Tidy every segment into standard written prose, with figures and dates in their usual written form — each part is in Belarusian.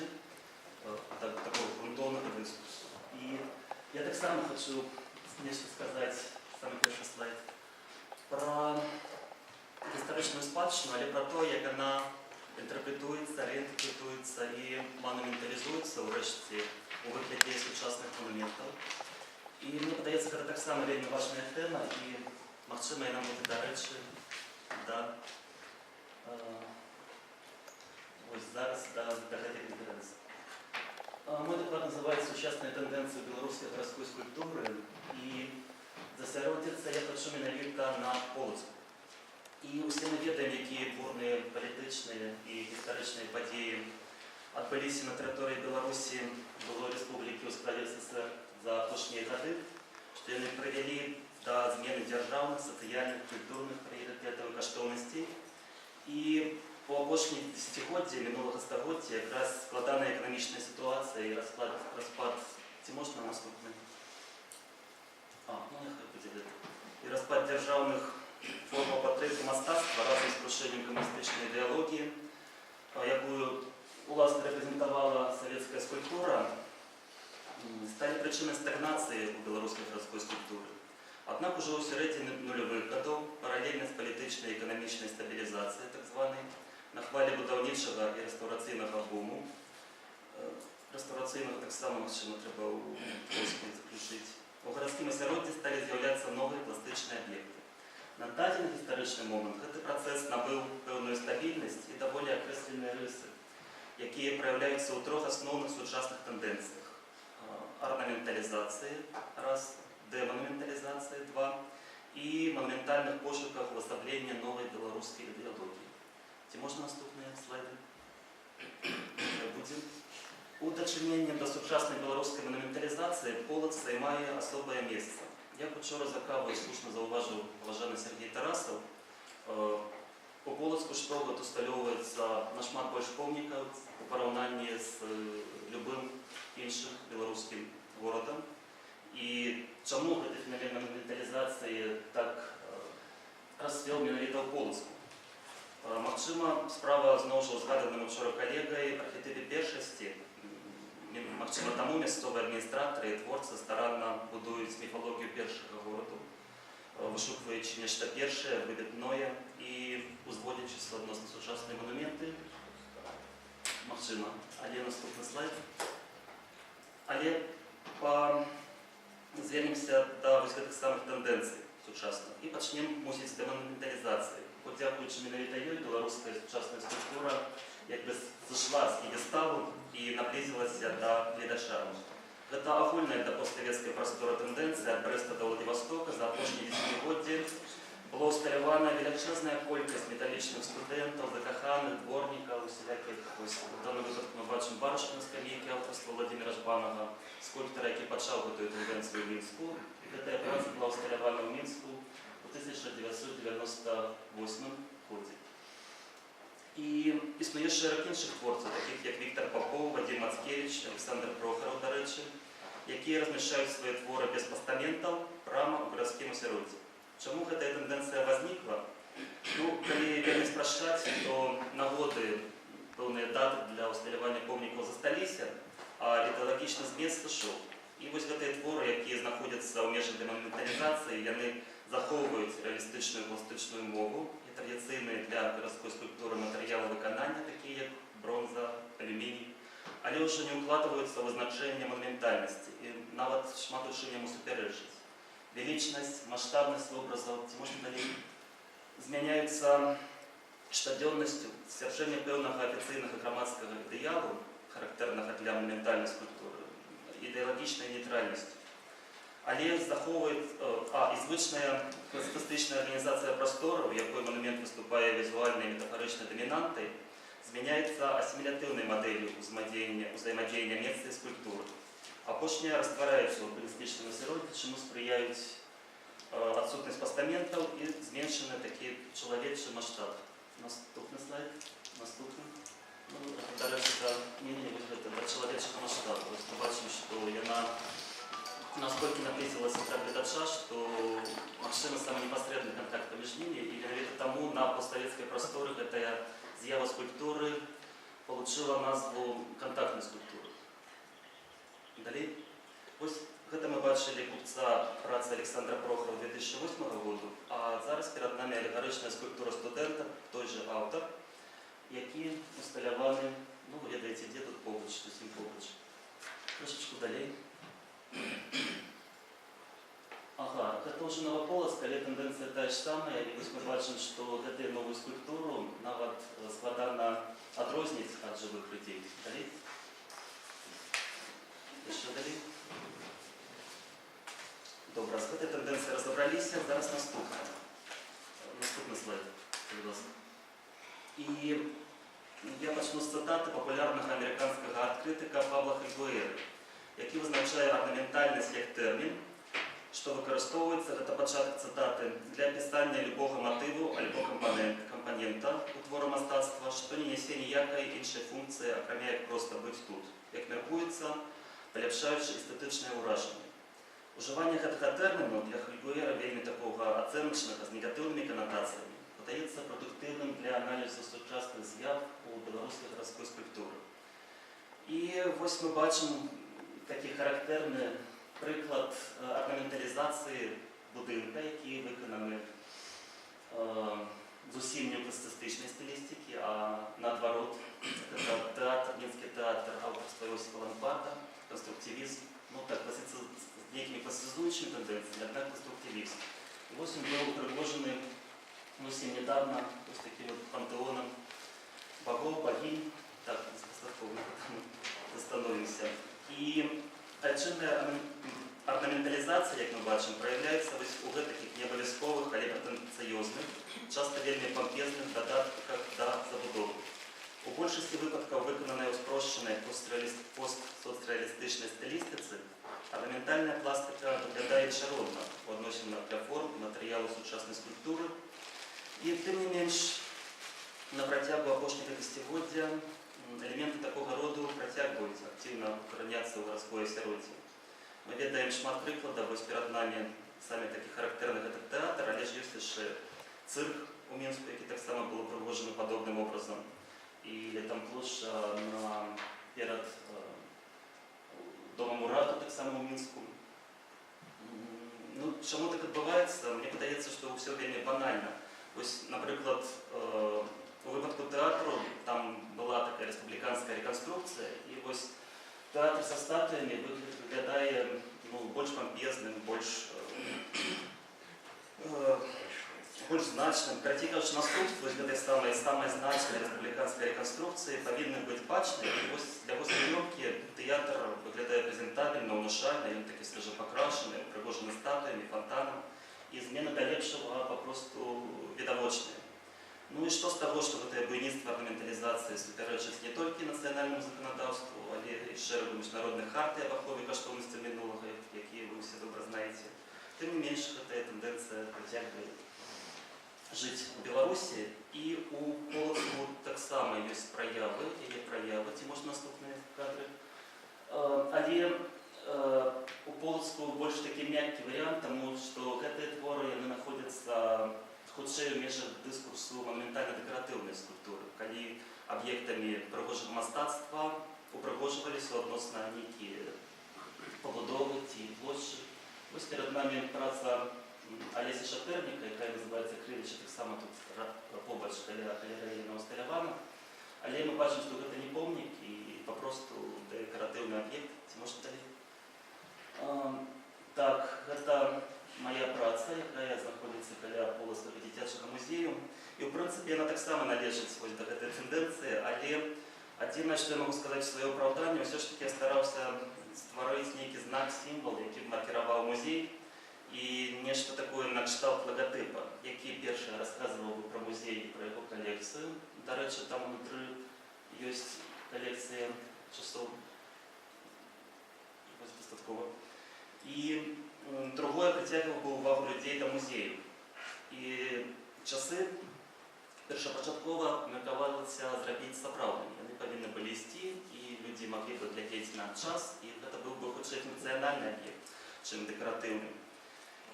пачны такого грунтоўнага дыскурсу. І я таксама хочу нешта сказаць, самы першы слайд, пра гістарычную спадчыну, але пра то, як яна інтэрпрэтуецца, рэінтэрпрэтуецца і манументалізуецца ўрэшце у выглядзе сучасных монументаў. І мне падаецца, гэта таксама вельмі важная тэма, і магчыма, яна будзе дарэчы зараз да гэтай канферэнцыі. Мой доклад называецца «Сучасныя тэндэнцыі беларускай гарадской скульптуры», і засяродзіцца я хачу менавіта на Полацку. І ўсе мы ведаем, якія бурныя палітычныя і гістарычныя падзеі адбыліся на тэрыторыі Беларусі, былой рэспублікі ў складзе СССР за апошнія гады, што яны прывялі да змены дзяржаўных, сацыяльных, культурных прыярытэтаў і каштоўнасцей. І у апошнія дзесяцігоддзі минулага стагоддзя якраз складаная эканамічная сітуацыя і распад, ці можна наступны? І распад дзяржаўных формаў падтрымкі мастацтва разам з крушэннем камуністычнай ідэалогіі, якую уласна рэпрэзентавала савецкая скульптура, сталі прычынай стагнацыі ў беларускай гарадской скульптуры. Аднак ужо ў сярэдзіне нулявых гадоў паралельна з палітычнай і эканамічнай стабілізацыяй, так званай, на хвалі будаўнічага і рэстаўрацыйнага буму. Рэстаўрацыйнага таксама, магчыма, трэба ў Польску заключыць. У гарадскім асяроддзі сталі з'яўляцца новыя пластычныя аб'екты. На дадзены гістарычны момант гэты працэс набыў пэўную стабільнасць і даволі акрэсленыя рысы, якія праяўляюцца ў трох асноўных сучасных тэндэнцыях: арнаменталізацыі, раз, дэманументалізацыі, два, і манументальных пошуках увасаблення новай беларускай ідэалогіі. Ці можна наступныя слайды? Будзем. У дачыненні да сучаснай беларускай манументалізацыі Полац займае асобае месца. Як учора за кавай слушна заўважыў паважаны Сергей Тарасаў, у Полацку штогод усталёўваецца нашмат больш помнікаў у параўнанні з любым іншым беларускім горадам. І чаму гэты феномен манументалізацыі так расцвёў менавіта ў Полацку? Магчыма, справа зноў жа згаданым учора калегай архетыпе першасці. Магчыма, таму мясцовыя адміністратары і творцы старанна будуюць міфалогію першага гораду, вышукваючы нешта першае, выбітное і узводзячыся адносна сучасныя манументы. Магчыма, але наступны слайд. Але звернемся да вось гэтых самых тэндэнцый сучасных і пачнем, мусіць, да манументалізацыі. Хоць дзякуючы менавіта ёй беларуская сучасная скульптура як бы зашла з п'едэсталу і наблізілася да гледача. Гэта агульная да постсавецкай прасторы тэндэнцыя ад Брэста да Владывастока за апошнія дзесяцігоддзі была ўсталявана велічэзная колькасць металічных студэнтаў, закаханых, дворнікаў, усялякіх. У даным выпадку мы бачым барышню на скамейкі аўтарства Владимира Жбанова, скульптара, які пачаў гэтую тэндэнцыю ў Мінску. І гэтая праца была ўсталявана ў Мінску ў 1998 годзе. І існуе шэраг іншых творцаў, такіх як Віктор Попов, Вадим Мацкевич, Александр Прохаров, дарэчы, якія размяшчаюць свае творы без пастаментаў прама ў гарадскім асяроддзі. Чаму гэтая тэндэнцыя возникла? Калі вельмі спрашчаць, то нагоды, пэўныя даты для ўсталявання помнікаў засталіся, а ідэалагічны змест сышоў. І вось гэтыя творы, якія знаходзяцца ў межах дэманументалізацыі, яны захоўваюць рэалістычную пластычную мову і традыцыйныя для гарадской скульптуры матэрыялы выканання, такія як бронза, алюміній, але ўжо не ўкладваюцца ў вызначэнне манументальнасці і нават шмат у чым яму супярэчыць. Велічнасць, маштабнасць вобразаў, ці можна далей, змяняюцца штодзённасцю, сцвярджэнне пэўнага афіцыйнага грамадскага ідэалу, характэрнага для манументальнай скульптуры, ідэалагічнай нейтральнасцю. Але захоўвае і звычная класіцыстычная арганізацыя прастору, у якой манумент выступае візуальнай і метафарычнай дамінантай, змяняецца асімілятыўнай мадэллю ўзаемадзеяння месца і скульптуры. Апошняя раствараецца ў урбаністычным асяроддзі, чаму спрыяюць адсутнасць пастаментаў і зменшаны такі чалавечы маштаб. Наступны слайд. Наступны. Дарэчы, да чалавечага маштабу. Мы бачым, што яна настолькі наблізілася да гледача, што магчыма самы непасрэдны кантакт паміж імі, і менавіта таму на постсавецкай прасторы гэтая з'ява скульптуры получила назву контактной скульптуры. Далей. Вось гэта мы бачылі купца працы Александра Прохора 2008 году, а зараз перад нами алегарычная скульптура студэнта, той же аўтар, які усталяваны, ну, вы ведаеце, дзе тут побач, зусім побач. Трошечку далей. Ага, гэта ўжо Новаполацк, але тэндэнцыя тая ж самая, і вось мы бачым, што гэтую новую скульптуру нават складана адрозніць ад жывых людзей. Далей. Яшчэ далей. Добра, з гэтай тэндэнцыяй разабраліся, зараз наступны слайд, будь ласка. І я пачну з цытаты папулярнага амерыканскага арт-крытыка Пабла Хельгуэра, які вызначае арнаментальнасць як тэрмін, што выкарыстоўваецца, гэта пачатак цытаты, для апісання любога матыву альбо кампанента у твору мастацтва, што не нясе ніякай іншай функцыі, акрамя як проста быць тут, як мяркуецца, паляпшаючы эстэтычнае ўражанне. Ужыванне гэтага тэрміну для Хельгуэра вельмі такога ацэначнага з негатыўнымі канатацыямі падаецца прадуктыўным для аналізу сучасных з'яв у беларускай гарадской скульптуры. І вось мы бачым такі характэрны прыклад арнаменталізацыі будынка, які выкананы зусім не ў класіцыстычнай стылістыкі, а наадварот, гэта тэатр, мінскі тэатр аўтарства Йосіпа Лампарда, конструктивизм, ну так, с некими классицизующими тенденциями, однако конструктивизм. И вот он был предложен совсем недавно с таким вот пантеоном богов, богинь, так, остановимся. И причинная орнаментализация, как мы бачим, проявляется у таких необовязковых, але претенциозных, часто вельми помпезных додатках до забудовы. У большасці выпадкаў выкананая ў спрошчанай постсоцрэалістычнай стылістыцы, арнаментальная пластыка выглядае чародна ў адносінах да форм і матэрыялу сучаснай скульптуры. І тым не менш, на працягу апошняга дзесяцігоддзя элементы такога роду працягваюць актыўна укараняцца ў гарадское асяроддзе. Мы ведаем шмат прыкладаў, вось перад намі самі такі характэрны гэты тэатр, але ж ёсць яшчэ цырк у Мінску, які таксама быў упрыгожаны падобным образом. І там плошча перад домам ураду, так само ў Мінску. Ну, чаму так адбываецца? Мне падаецца, што ўсё вельмі банальна. Вось, напрыклад, у выпадку тэатру там была такая рэспубліканская рэканструкцыя, і вось тэатр са статуямі выглядае больш пампезным, больш значным. Карацей кажучы, наступствы гэтай самай значнай рэспубліканскай рэканструкцыі павінны быць бачныя. І вось для возлюбёнкі тэатр выглядае прэзентабельна, ўнушальна, ён такі свежапакрашаны, упрыгожаны статуямі, фонтанам, і змены да лепшага папросту відавочныя. Ну і што з таго, што гэтае буйніцтва арнаменталізацыі супярэчыць не толькі нацыянальнаму заканадаўству, але і шэрагу міжнародных хартый аб ахове каштоўнасцяў мінулага, якія вы ўсе добра знаеце. Тым не менш, гэтая тэндэнцыя працягвае жыць у Беларусі, і у Полацку таксама ёсць праявы, ці можна наступныя кадры. Але у Полацку больш такі мяккі варыянт, таму што гэтыя творы яны знаходзяцца хутчэй у межах дыскурсу манументальна-дэкаратыўнай скульптуры, калі аб'ектамі прыгожага мастацтва упрыгожваліся адносна нейкія пабудовы ці плошчы. Вось перад намі праца Алесі Шатэрніка, якая называецца «Крыліча», таксама тут побач каля галерэі усталявана. Але мы бачым, што гэта не помнік і папросту дэкаратыўны аб'ект. Ці можна далей? Так, гэта моя праца, якая знаходзіцца каля Полацкага дзіцячага музею. І, ў прынцыпе, яна таксама належыць да гэтай тэндэнцыі, але адзінае, што я магу сказаць у сваё апраўданне, ўсё ж такі я стараўся стварыць нейкі знак, сімвал, які маркіраваў музей, і нешта такое накшталт лагатыпа, які першы расказваў бы пра музей і пра яго калекцыю. Дарэчы, там унутры ёсць калекцыя часоў. Вось дастаткова. І другое, прыцягваў бы ўвагу людзей да музею. І часы першапачаткова меркавалася зрабіць сапраўднымі. Яны павінны былі ісці, і людзі маглі бы глядзець на час, і гэта быў бы хутчэй функцыянальны аб'ект, чым дэкаратыўны.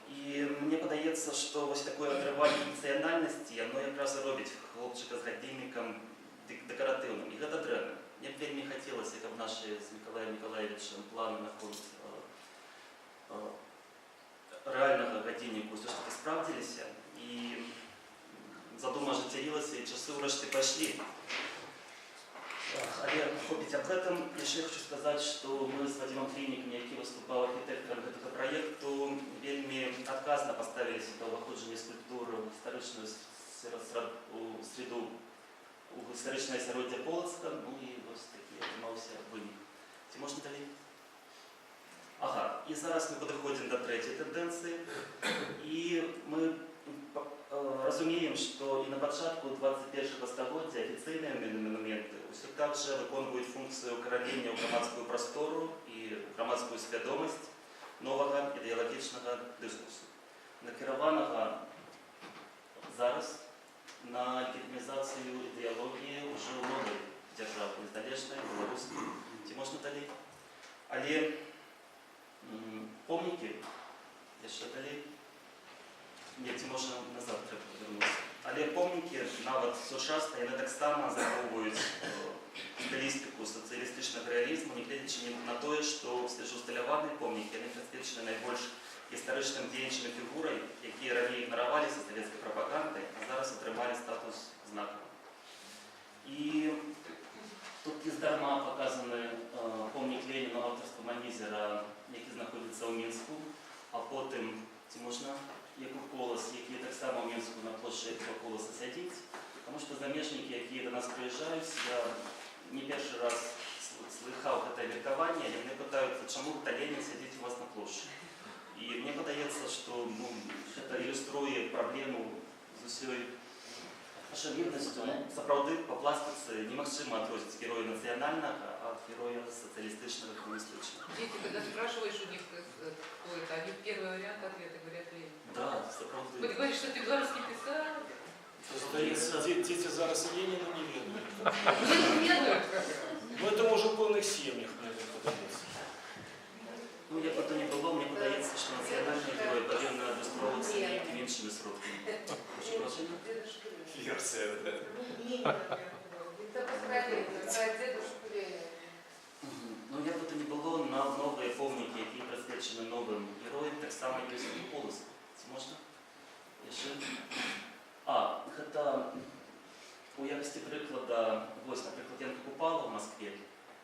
І мне падаецца, што вось такое атрыванне функцыянальнасці, яно якраз і робіць хлопчыка з гадзіннікам дэкаратыўным. І гэта дрэнна. чым планы наконт рэальнага гадзінніку ўсё ж таки спраўдзіліся, і задума ажыццявілася, і часы ўрэшце пайшлі. Але хопіць аб гэтым, яшчэ хочу сказаць, што мы з Вадзімам Клінікам, які выступаў архітэктарам гэтага праекту, вельмі адказна паставіліся да ўваходжання скульптуры ў гістарычную среду, у гістарычнае асяроддзе Полацка, ну і вось такі атрымаўся вынік. Ці можна далей? Ага, і зараз мы падыходзім да трэцяй тэндэнцыі, і мы разумеем, што і на пачатку 21 стагоддзя афіцыйныя манументы ўсё так жа выконваюць функцыю ўкаранення ў грамадскую прастору і ў грамадскую свядомасць новага ідэалагічнага дыскурсу, накіраванага зараз на легітымізацыю ідэалогіі ўжо новай дзяржавы, незалежнай, беларускай. Ці можна далей? Але помнікі, яшчэ далей, не, ці можна назад трэба павярнуцца. Але помнікі, нават сучасныя, яны таксама захоўваюць стылістыку сацыялістычнага рэалізму, нягледзячы на тое, што свежаўсталяваныя помнікі, яны прысвечаны найбольш гістарычным дзеячам і фігурай, якія раней ігнараваліся савецкай прапагандай, а зараз атрымалі статус знакаў. І тут нездарма паказаны помнік Леніну аўтарства Манізера, які знаходзіцца ў Мінску, а потым, ці можна, як у Колас, які таксама ў Мінску на плошчы Коласа сядзіць, таму што замежнікі, якія да нас прыязджаюць, я не першы раз слыхаў гэтае меркаванне, яны пытаюцца, чаму гэта Ленін сядзіць у вас на плошчы. І мне падаецца, што гэта ілюструе праблему з усёй ашалівнасцю. Сапраўды, па пластыцы немагчыма адрозніць героя нацыянальнага ад героя сацыялістычнага коммунистычнага. Дети, когда спрашиваешь у них, кто это, они первый вариант ответа говорят Ленин. Да, сапраўды. Ты говоришь, что ты белорусский писал? Дети зараз Ленина не ведают. Не ведают. Ну это может в полных семьях, мне подается. Ну, як бы то не было, мне падаецца, што нацыянальныя героі павінны адлюстроўвацца нейкімі іншымі сродкамі. Прошу прощения. Версия, да? Это поколение, это дедушку Ленина. Ну, як бы то не было, на новыя помнікі, якія прысвечаны новым героям, таксама ёсць і Полацк. Ці можна? Яшчэ? Гэта у якасці прыклада, вось, напрыклад, Янка Купала ў Маскве,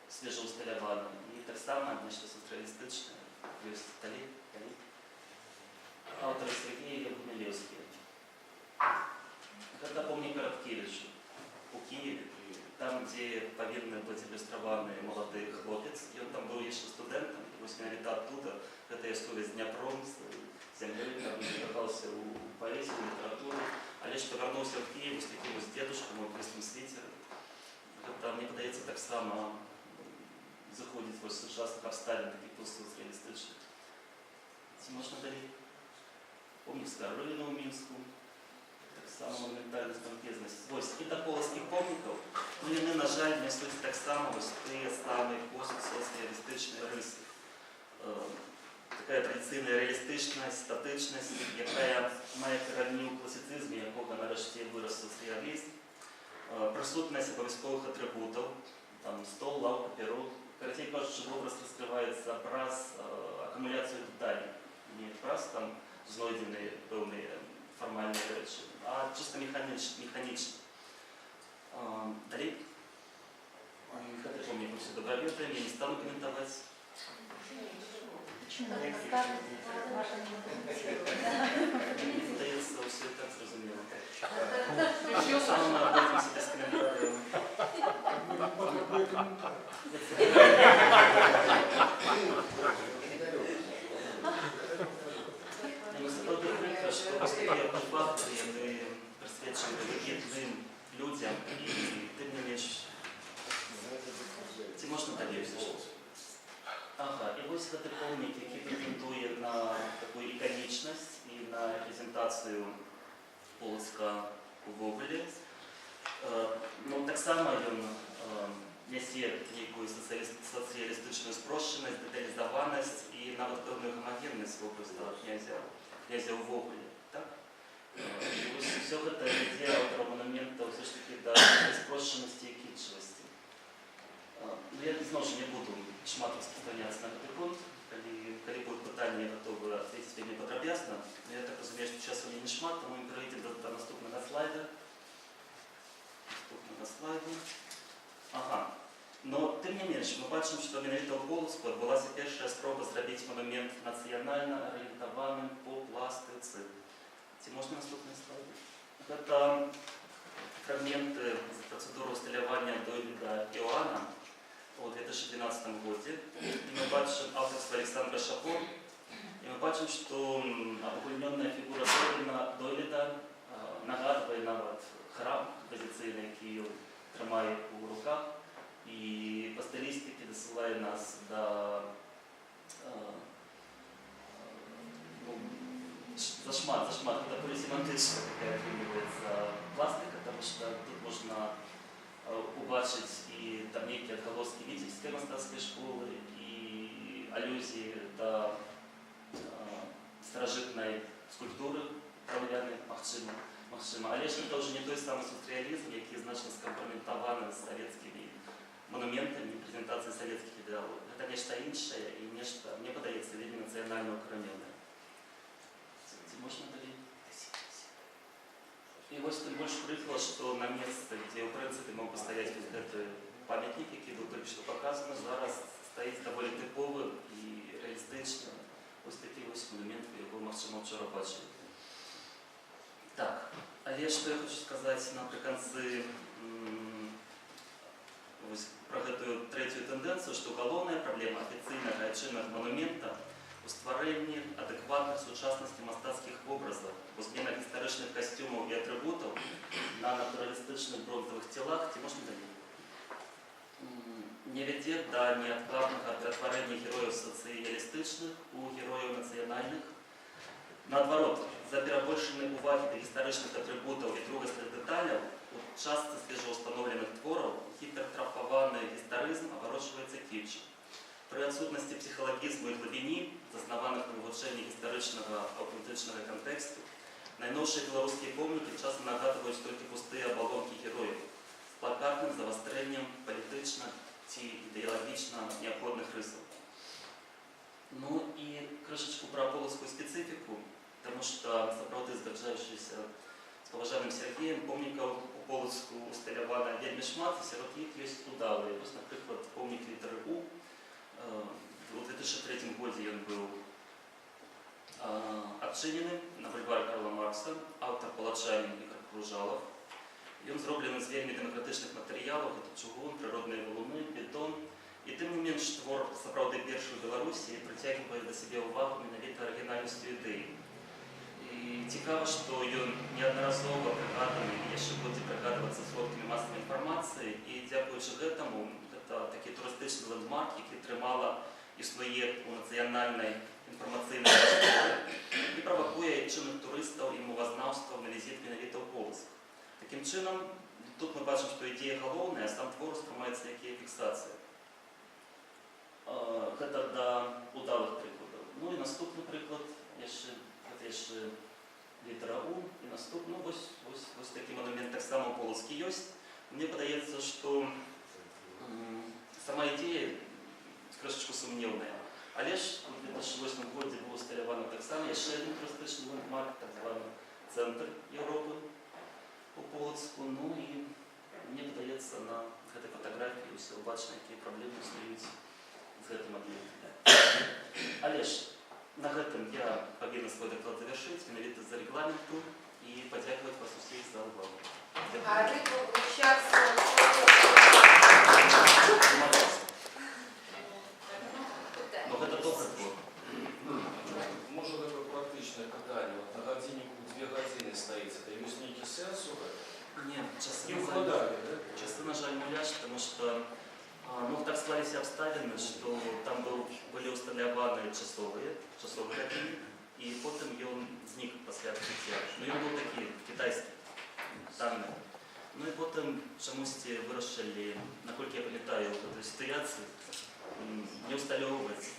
свежаўсталяваны, і таксама нешта сацыялістычнае, ёсць далей. Аўтары Сергея Гумилевскія. Гэта помнік Караткевічу у Киеве, там, дзе павінны быць ілюстраваны малады хлопец, ён там быў яшчэ студэнтам, і вось менавіта адтуда гэтая сувязь з Дняпром, з зямлёй, там закахаўся ў паэзію, літаратуру, але ж павярнуўся ў Киев з такім вось дзедушкам у крысным свеце. Гэта, мне падаецца, таксама заходзіць вось сучасных абставін, такіх постсацыялістычных. Ці можна далей? Помнік Скарына ў Мінску, таксама монументальнасць, пампезнасць. Вось, і да полацкіх помнікаў, ну яны, на жаль, нясуць таксама вось тыя самыя постсацыялістычныя рысы. Такая традыцыйная рэалістычнасць, статычнасць, якая мае карані ў класіцызме, якога нарэшце вырас сацыялізм, прысутнасць абавязковых атрыбутаў, там стол, лаўка, перо. Карацей кажучы, вобраз раскрываецца праз акумуляцыю дэталей. Не праз там знойдзеныя пэўныя фармальныя рэчы, а чыста механічна. Далей. Гэты помнік мы ўсе добра ведаем, я не стану каментаваць. Здаецца, ўсё і так зразумела. Сама абойдземся без каментарыяў. Сапраўды прыкра, што такія факты, яны прысвечаны выбітным людзям, і тым не менш. Ці можна далей ўсё ж? Ага, і вось гэты помнік, які прэтэндуе на такую іканічнасць і на рэпрэзентацыю Полацка увогуле. Ну, таксама ён нясе нейкую сацыялістычную спрошчанасць, дэталізаванасць і нават пэўную гамагеннасць вобраза князя увогуле. Так? І вось усё гэта ідзе аўтара манумента ўсё ж такі да спрошчанасці і кітчавасці. Ну, я зноў ж не буду шматовски спраняцца на гэты пункт. Калі будуць пытанні, я гатовы адветіць вельмі падрабязна. Я так разумею, што часу не шмат, таму мы перейдзем да наступнага слайда. Ага. Но тым не менш, мы бачым, што менавіта ў Полацку адбылася першая спроба зрабіць манумент нацыянальна арыентаваным по пластыцы. Ці можна наступны слайд? Гэта фрагменты з працэдуры усталявання дойліда Іоанна у 2012 годзе. І мы бачым аўтарства Александра Шапо. І мы бачым, што агульнённая фігура дойліда нагадвае нават храм традыцыйны, які ён трымае ў руках. І па стылістыкі дасылае нас да зашмат гэта полісемантычна такая атрымліваецца пластыка, таму што тут можна убачыць і там нейкія адгалоскі віцебскай мастацкай школы і алюзіі да старажытнай скульптуры драўлянай, магчыма, але ж гэта ўжо не той самы сюррэалізм, які значна скампраметаваны з савецкімі монументамі, прэзентацыі савецкіх ідэалаў. Гэта нешта іншае і нешта, мне падаецца, вельмі нацыянальна укаранёнае. Ці можна далей? І вось тым больш прыклад, што на месцы, дзе ў прынцыпе мог бы стаяць гэты памятнік, які быў толькі што паказаны, зараз стаіць даволі тыповы і рэалістычны. Вось такі вось монумент, вы яго, магчыма, учора бачылі. Так, але што я хочу сказаць напрыканцы пра гэтую трэцюю тэндэнцыю, што галоўная праблема афіцыйнага адчыннага монумента у стварэнні адэкватных сучаснасці мастацкіх вобразаў, у зменах гістарычных касцюмаў і атрыбутаў на натуралістычных бронзавых целах, ці можна далей, не вядзе да неадкладнага ператварэння герояў сацыялістычных у герояў нацыянальных. Наадварот, за перабольшанай увагі да гістарычных атрыбутаў і другасных дэталяў у частцы свежаўстаноўленых твораў гіпертрафаваны гістарызм абарочваецца кітчам. Пры адсутнасці псіхалагізму і глыбіні, заснаваных на вывучэнні гістарычнага аўтэнтычнага кантэксту, найноўшыя беларускія помнікі часам нагадваюць толькі пустыя абалонкі герояў з плакатным завастрэннем палітычна ці ідэалагічна неабходных рысаў. Ну і крышачку пра полацкую спецыфіку, таму што, сапраўды згаджаючыся з паважаным Сергеем, помнікаў у Полацку усталявана вельмі шмат, і сярод іх ёсць удалыя. Вось, напрыклад, помнік літары У. У 2003 годзе ён быў адчынены на бульвары Карла Маркса, аўтар палачанін Ігор Кружалов. Ён зроблены з вельмі дэмакратычных матэрыялаў, гэта чугун, прыродныя валуны, бетон. І тым не менш твор сапраўды першы ў Беларусі прыцягвае да сябе ўвагу менавіта арыгінальнасцю ідэі. І цікава, што ён неаднаразова прыгаданы і яшчэ будзе прыгадвацца сродкамі масавай інфармацыі, і дзякуючы гэтаму гэта такі турыстычны лэндмарк, які трымала існуе ў нацыянальнай інфармацыйнай прасторы і правакуе чынных турыстаў і мовазнаўстваў на візіт менавіта ў Полацк. Такім чынам, тут мы бачым, што ідзея галоўная, а сам твор успрымаецца як фіксацыя. Гэта да удалых прыкладаў. Ну і наступны прыклад, гэта яшчэ літара У, і наступны, вось такі монумент таксама ў Полацку ёсць. Мне падаецца, што сама ідея крышачку сумнеўная. Але ж у 2008 годзе быў усталяваны таксама яшчэ адзін турыстычны лэндмарк, так званы цэнтр Еўропы у Полацку. Ну і мне падаецца, на гэтай фатаграфіі ўсё бачна, якія праблемы існуюць з гэтым аб'ектам. Але ж на гэтым я павінна свой даклад завяршыць менавіта з-за рэгламенту і падзякаваць вас усіх за ўвагу. А ты получаться... Но гэта добры твор. Можа такое практычнае пытанне. На гадзінніку 2 гадзіны стаіць, это ёсць нейкі сэнс у гэтым? Не, часы, на жаль, муляж, потому что так склаліся абставіны, што там былі усталяваны часовыя гадзіны, і потым ён знік пасля адкрыцця. Ну ён быў такі кітайскі, танны. Ну і потым чамусьці вырашылі, наколькі я памятаю, у гэтай сітуацыі не усталёўваць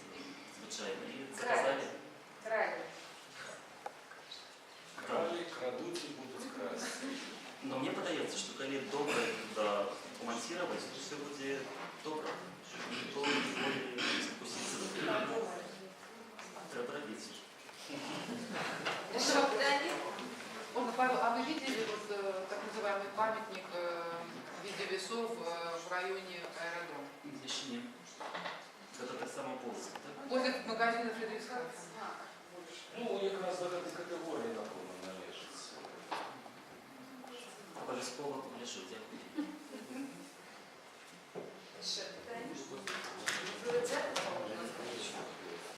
звычайна і заказалі. Кралі, крадуць і будуць красці. Но мне падаецца, што калі добра помонтировать, то все будет добро. Чтобы никто не спуститься до этого. Треба робить. Еще питання? Ольга Павел, а вы видели вот так называемый памятник в виде весов в районе аэродрома? Еще нет. Это так само полностью, да? Возле магазина Фредериксхафен. Ну, якраз до этой категории, напевно, належить. Обов'язково публішу, дякую. Ще